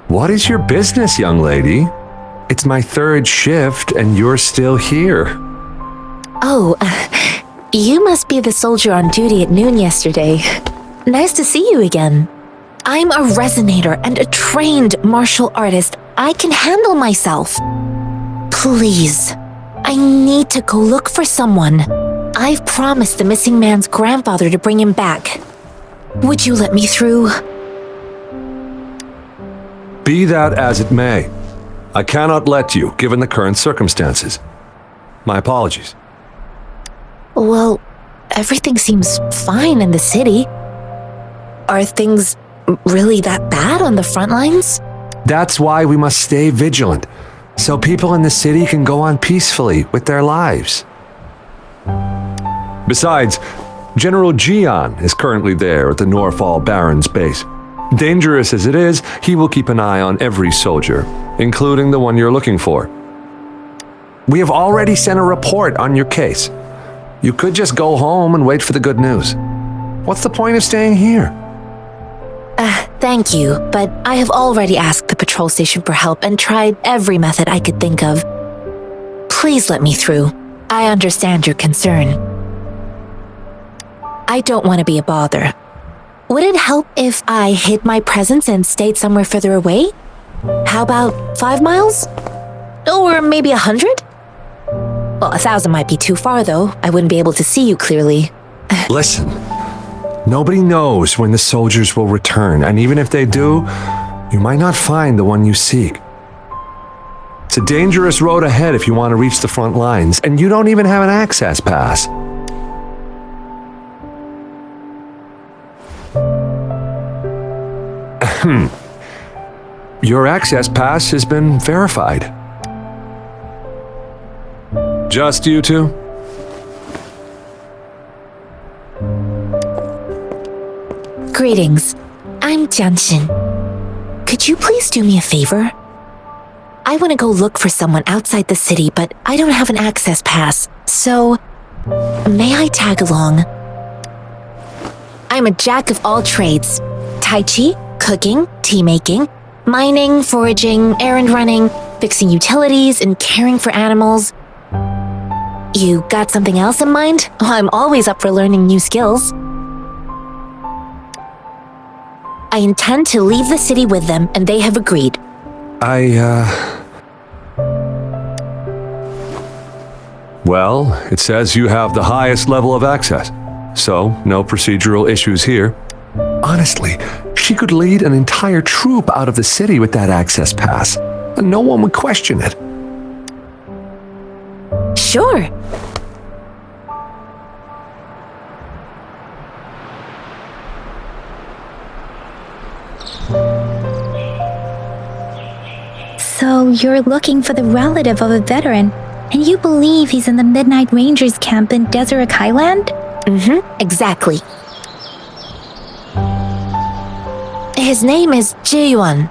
What is your business, young lady? It's my 3rd shift and you're still here. Oh, you must be the soldier on duty at noon yesterday. Nice to see you again. I'm a resonator and a trained martial artist. I can handle myself. Please, I need to go look for someone. I've promised the missing man's grandfather to bring him back. Would you let me through? Be that as it may, I cannot let you, given the current circumstances. My apologies. Well, everything seems fine in the city. Are things really that bad on the front lines? That's why we must stay vigilant, so people in the city can go on peacefully with their lives. Besides, General Jian is currently there at the Norfall Barons base. Dangerous as it is, he will keep an eye on every soldier, including the one you're looking for. We have already sent a report on your case. You could just go home and wait for the good news. What's the point of staying here? Thank you, but I have already asked the patrol station for help and tried every method I could think of. Please let me through. I understand your concern. I don't want to be a bother. Would it help if I hid my presence and stayed somewhere further away? How about 5 miles? Or maybe 100? Well, 1,000 might be too far, though. I wouldn't be able to see you clearly. Listen, nobody knows when the soldiers will return, and even if they do, you might not find the one you seek. It's a dangerous road ahead if you want to reach the front lines, and you don't even have an access pass. Your access pass has been verified. Just you two? Greetings. I'm Jianshin. Could you please do me a favor? I want to go look for someone outside the city, but I don't have an access pass, so may I tag along? I'm a jack of all trades. Tai Chi, cooking, tea making, mining, foraging, errand running, fixing utilities, and caring for animals. You got something else in mind? I'm always up for learning new skills. I intend to leave the city with them, and they have agreed. Well, it says you have the highest level of access, so no procedural issues here. Honestly, she could lead an entire troop out of the city with that access pass, and no one would question it. Sure. So you're looking for the relative of a veteran, and you believe he's in the Midnight Rangers camp in Desert Highland? Exactly. His name is Jiyuan.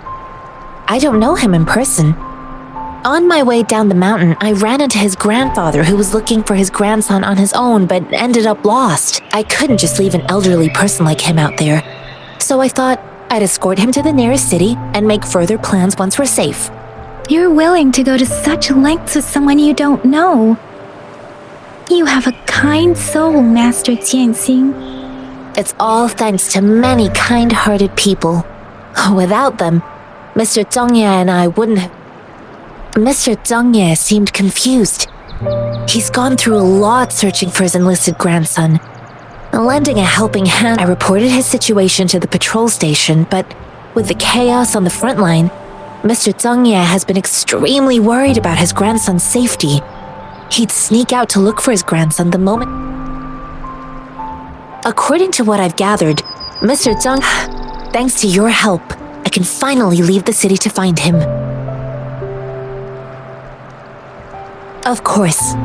I don't know him in person. On my way down the mountain, I ran into his grandfather who was looking for his grandson on his own but ended up lost. I couldn't just leave an elderly person like him out there. So I thought I'd escort him to the nearest city and make further plans once we're safe. You're willing to go to such lengths with someone you don't know. You have a kind soul, Master Jianxing. It's all thanks to many kind-hearted people. Without them, Mr. Zhongye and I wouldn't have... Mr. Zhongye seemed confused. He's gone through a lot searching for his enlisted grandson. Lending a helping hand, I reported his situation to the patrol station, but with the chaos on the front line, Mr. Zhongye has been extremely worried about his grandson's safety. He'd sneak out to look for his grandson the moment... According to what I've gathered, Mr. Zhong... Thanks to your help, I can finally leave the city to find him. Of course.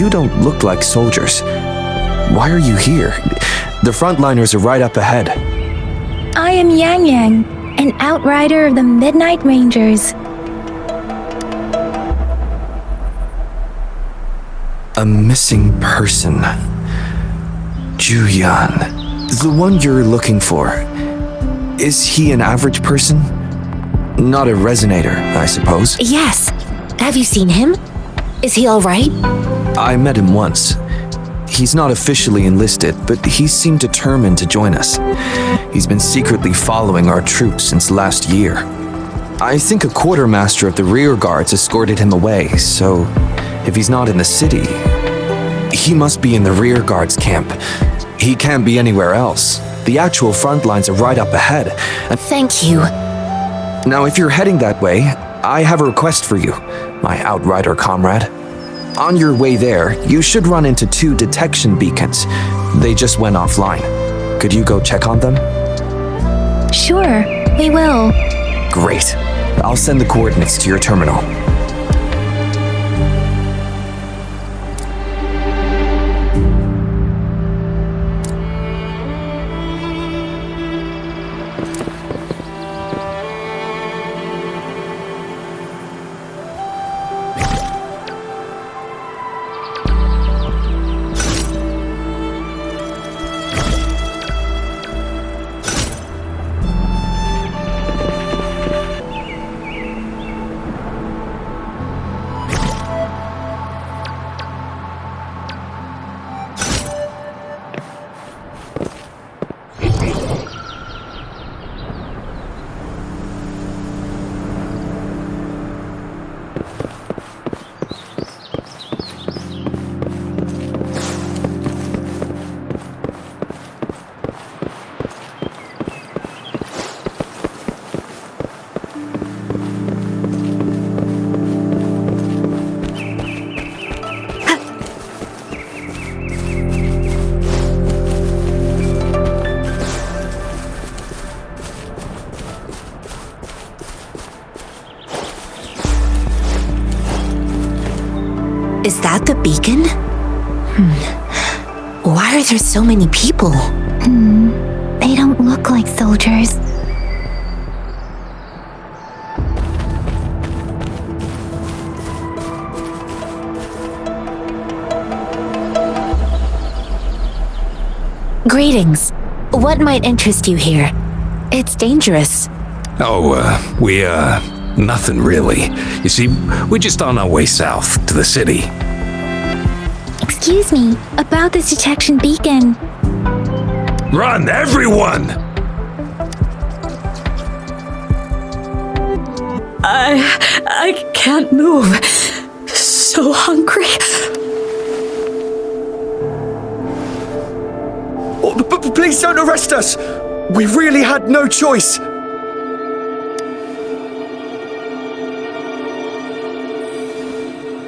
You don't look like soldiers. Why are you here? The frontliners are right up ahead. I am Yang Yang, an outrider of the Midnight Rangers. A missing person. Juyan. The one you're looking for. Is he an average person? Not a resonator, I suppose. Yes. Have you seen him? Is he all right? I met him once. He's not officially enlisted, but he seemed determined to join us. He's been secretly following our troops since last year. I think a quartermaster of the rear guards escorted him away, so if he's not in the city, he must be in the rear guards camp. He can't be anywhere else. The actual front lines are right up ahead. Thank you. Now, if you're heading that way, I have a request for you, my outrider comrade. On your way there, you should run into 2 detection beacons. They just went offline. Could you go check on them? Sure, we will. Great. I'll send the coordinates to your terminal. Is that the beacon? Why are there so many people? They don't look like soldiers. Greetings. What might interest you here? It's dangerous. Nothing really. You see, we're just on our way south to the city. Excuse me, about this detection beacon. Run, everyone! I can't move. So hungry. Please don't arrest us! We really had no choice!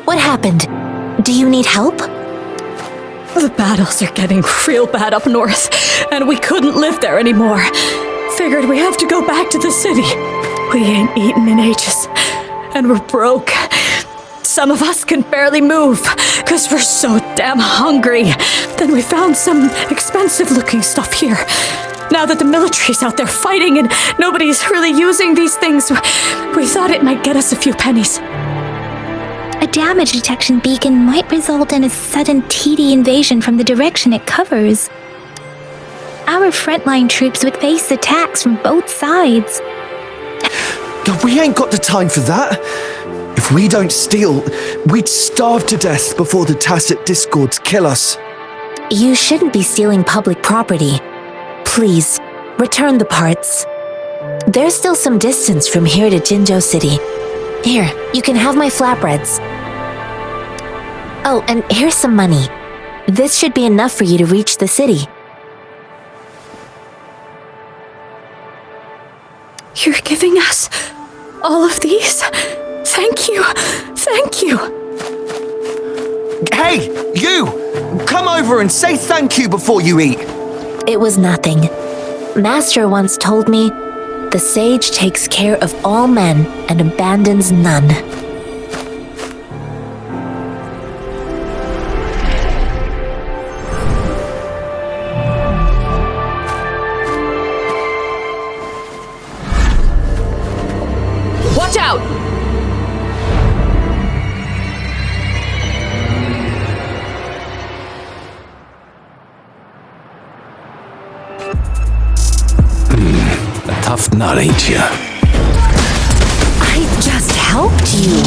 What happened? Do you need help? The battles are getting real bad up north, and we couldn't live there anymore. Figured we have to go back to the city. We ain't eaten in ages, and we're broke. Some of us can barely move, because we're so damn hungry. Then we found some expensive-looking stuff here. Now that the military's out there fighting and nobody's really using these things, we thought it might get us a few pennies. A damage detection beacon might result in a sudden TD invasion from the direction it covers. Our frontline troops would face attacks from both sides. We ain't got the time for that. If we don't steal, we'd starve to death before the tacit discords kill us. You shouldn't be stealing public property. Please, return the parts. There's still some distance from here to Jinzhou City. Here, you can have my flatbreads. Oh, and here's some money. This should be enough for you to reach the city. You're giving us all of these? Thank you. Thank you. Hey, you! Come over and say thank you before you eat. It was nothing. Master once told me, the sage takes care of all men and abandons none. Not ain't ya? I just helped you.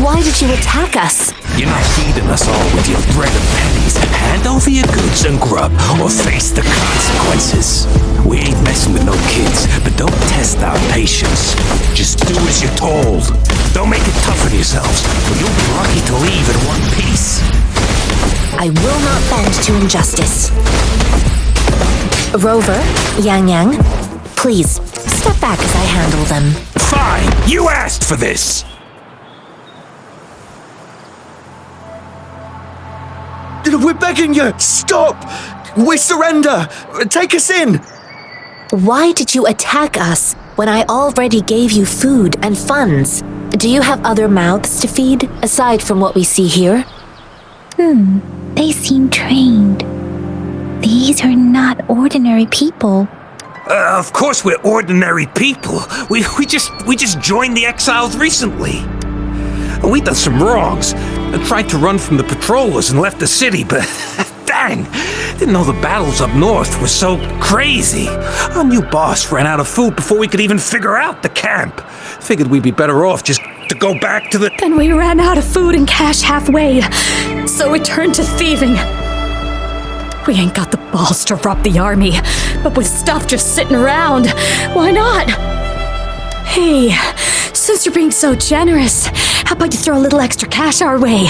Why did you attack us? You're not feeding us all with your bread and pennies. Hand over your goods and grub, or face the consequences. We ain't messing with no kids, but don't test our patience. Just do as you're told. Don't make it tough on yourselves, or you'll be lucky to leave in one piece. I will not bend to injustice. Rover, Yang Yang, please, step back as I handle them. Fine, you asked for this! We're begging you! Stop! We surrender! Take us in! Why did you attack us when I already gave you food and funds? Do you have other mouths to feed, aside from what we see here? They seem trained. These are not ordinary people. Of course we're ordinary people. We just joined the exiles recently. We done some wrongs. Tried to run from the patrollers and left the city, but dang, didn't know the battles up north were so crazy. Our new boss ran out of food before we could even figure out the camp. Figured we'd be better off just to go back to the... Then we ran out of food and cash halfway, so we turned to thieving. We ain't got the balls to rob the army, but with stuff just sitting around, why not? Hey, since you're being so generous, how about you throw a little extra cash our way?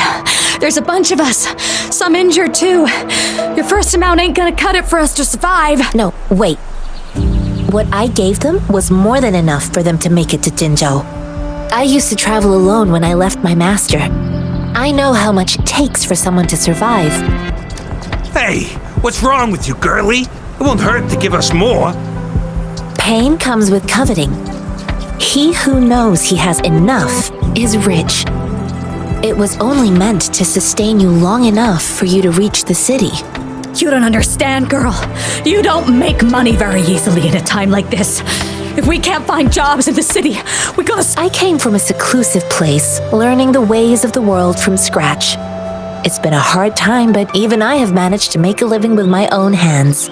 There's a bunch of us, some injured too. Your first amount ain't gonna cut it for us to survive. No, wait. What I gave them was more than enough for them to make it to Jinzhou. I used to travel alone when I left my master. I know how much it takes for someone to survive. Hey, what's wrong with you, girlie? It won't hurt to give us more. Pain comes with coveting. He who knows he has enough is rich. It was only meant to sustain you long enough for you to reach the city. You don't understand, girl. You don't make money very easily in a time like this. If we can't find jobs in the city, we gotta... I came from a seclusive place, learning the ways of the world from scratch. It's been a hard time, but even I have managed to make a living with my own hands.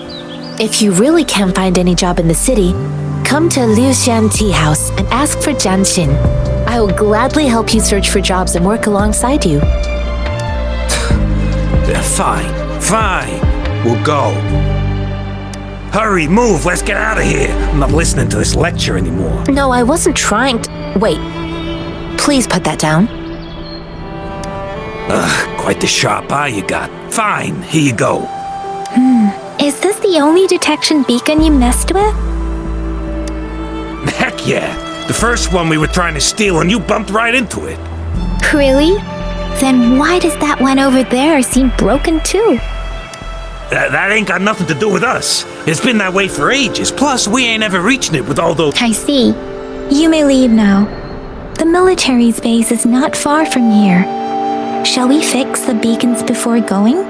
If you really can't find any job in the city, come to Liuxian Tea House and ask for Jianxin. I will gladly help you search for jobs and work alongside you. Fine. We'll go. Hurry, move, let's get out of here. I'm not listening to this lecture anymore. No, I wasn't trying to... Wait. Please put that down. Quite the sharp eye you got. Fine, here you go. Is this the only detection beacon you messed with? Heck yeah. The first one we were trying to steal and you bumped right into it. Really? Then why does that one over there seem broken too? That ain't got nothing to do with us. It's been that way for ages. Plus, we ain't ever reaching it with all those... I see. You may leave now. The military's base is not far from here. Shall we fix the beacons before going?